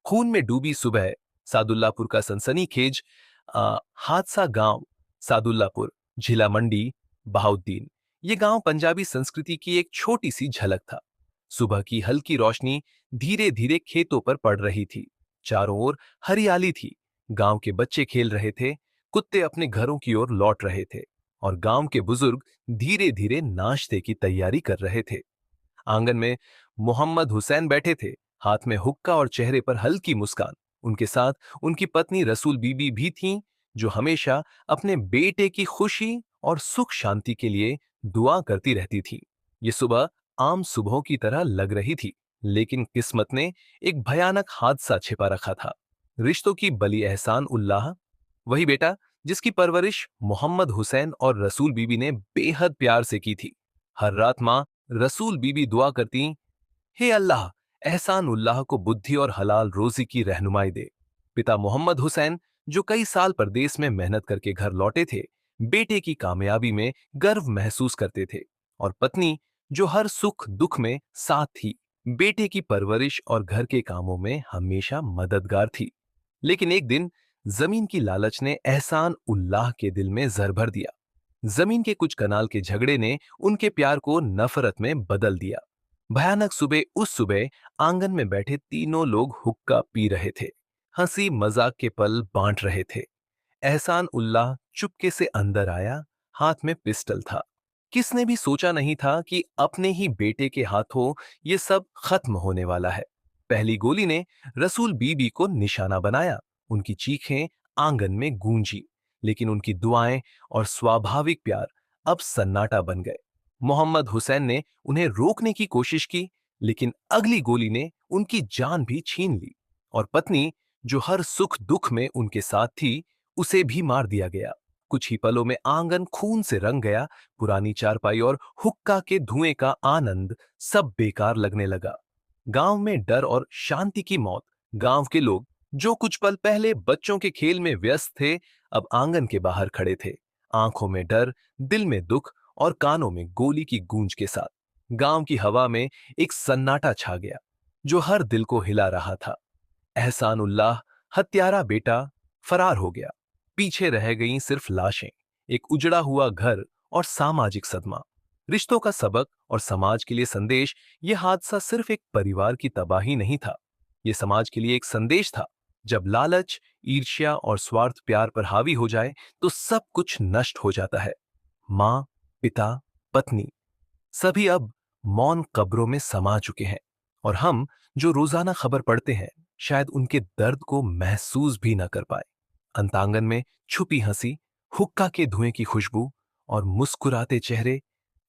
खून में डूबी सुबह, सादुल्लापुर का सनसनीखेज हादसा गांव, सादुल्लापुर, झिला मंडी, बहाउद्दीन। ये गांव पंजाबी संस्कृति की एक छोटी सी झलक था। सुबह की हल्की रोशनी धीरे धीरे खेतों पर पड़ रही थी। चारों ओर हरियाली थी। गांव के बच्चे खेल रहे थे, कुत्ते अपने घरों की ओर लौट रहे थे और गांव के बुजुर्ग धीरे धीरे नाश्ते की तैयारी कर रहे थे। आंगन में मोहम्मद हुसैन बैठे थे, हाथ में हुक्का और चेहरे पर हल्की मुस्कान। उनके साथ उनकी पत्नी रसूल बीबी भी थीं, जो हमेशा अपने बेटे की खुशी और सुख शांति के लिए दुआ करती रहती थी। ये सुबह आम सुबहों की तरह लग रही थी, लेकिन किस्मत ने एक भयानक हादसा छिपा रखा था। रिश्तों की बली एहसान उल्लाह, वही बेटा जिसकी परवरिश मोहम्मद हुसैन और रसूल बीबी ने बेहद प्यार से की थी। हर रात मां रसूल बीबी दुआ करती, हे अल्लाह, एहसान उल्लाह को बुद्धि और हलाल रोजी की रहनुमाई दे। पिता मोहम्मद हुसैन, जो कई साल परदेस में मेहनत करके घर लौटे थे, बेटे की कामयाबी में गर्व महसूस करते थे। और पत्नी, जो हर सुख दुख में साथ थी, बेटे की परवरिश और घर के कामों में हमेशा मददगार थी। लेकिन एक दिन जमीन की लालच ने एहसान उल्लाह के दिल में जर भर दिया। जमीन के कुछ कनाल के झगड़े ने उनके प्यार को नफरत में बदल दिया। भयानक सुबह, उस सुबह आंगन में बैठे तीनों लोग हुक्का पी रहे थे, हंसी मजाक के पल बांट रहे थे। एहसान उल्लाह चुपके से अंदर आया, हाथ में पिस्टल था। किसने भी सोचा नहीं था कि अपने ही बेटे के हाथों ये सब खत्म होने वाला है। पहली गोली ने रसूल बीबी को निशाना बनाया। उनकी चीखें आंगन में गूंजी, लेकिन उनकी दुआएं और स्वाभाविक प्यार अब सन्नाटा बन गए। मोहम्मद हुसैन ने उन्हें रोकने की कोशिश की, लेकिन अगली गोली ने उनकी जान भी छीन ली। और पत्नी, जो हर सुख दुख में उनके साथ थी, उसे भी मार दिया गया। कुछ ही पलों में आंगन खून से रंग गया। पुरानी चारपाई और हुक्का के धुएं का आनंद सब बेकार लगने लगा। गांव में डर और शांति की मौत। गांव के लोग, जो कुछ पल पहले बच्चों के खेल में व्यस्त थे, अब आंगन के बाहर खड़े थे, आंखों में डर, दिल में दुख और कानों में गोली की गूंज के साथ। गांव की हवा में एक सन्नाटा छा गया, जो हर दिल को हिला रहा था। एहसान उल्लाह, हत्यारा बेटा, फरार हो गया। पीछे रह गईं सिर्फ लाशें, एक उजड़ा हुआ घर और सामाजिक सदमा। रिश्तों का सबक और समाज के लिए संदेश। यह हादसा सिर्फ एक परिवार की तबाही नहीं था, यह समाज के लिए एक संदेश था। जब लालच, ईर्ष्या और स्वार्थ प्यार पर हावी हो जाए, तो सब कुछ नष्ट हो जाता है। मां, पिता, पत्नी, सभी अब मौन कब्रों में समा चुके हैं। और हम, जो रोजाना खबर पढ़ते हैं, शायद उनके दर्द को महसूस भी न कर पाए। अंतांगन में छुपी हंसी, हुक्का के धुएं की खुशबू और मुस्कुराते चेहरे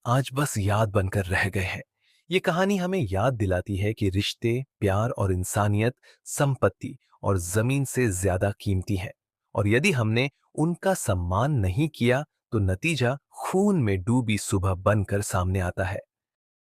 आज बस याद बनकर रह गए हैं। ये कहानी हमें याद दिलाती है कि रिश्ते, प्यार और इंसानियत संपत्ति और जमीन से ज्यादा कीमती है। और यदि हमने उनका सम्मान नहीं किया, तो नतीजा खून में डूबी सुबह बनकर सामने आता है।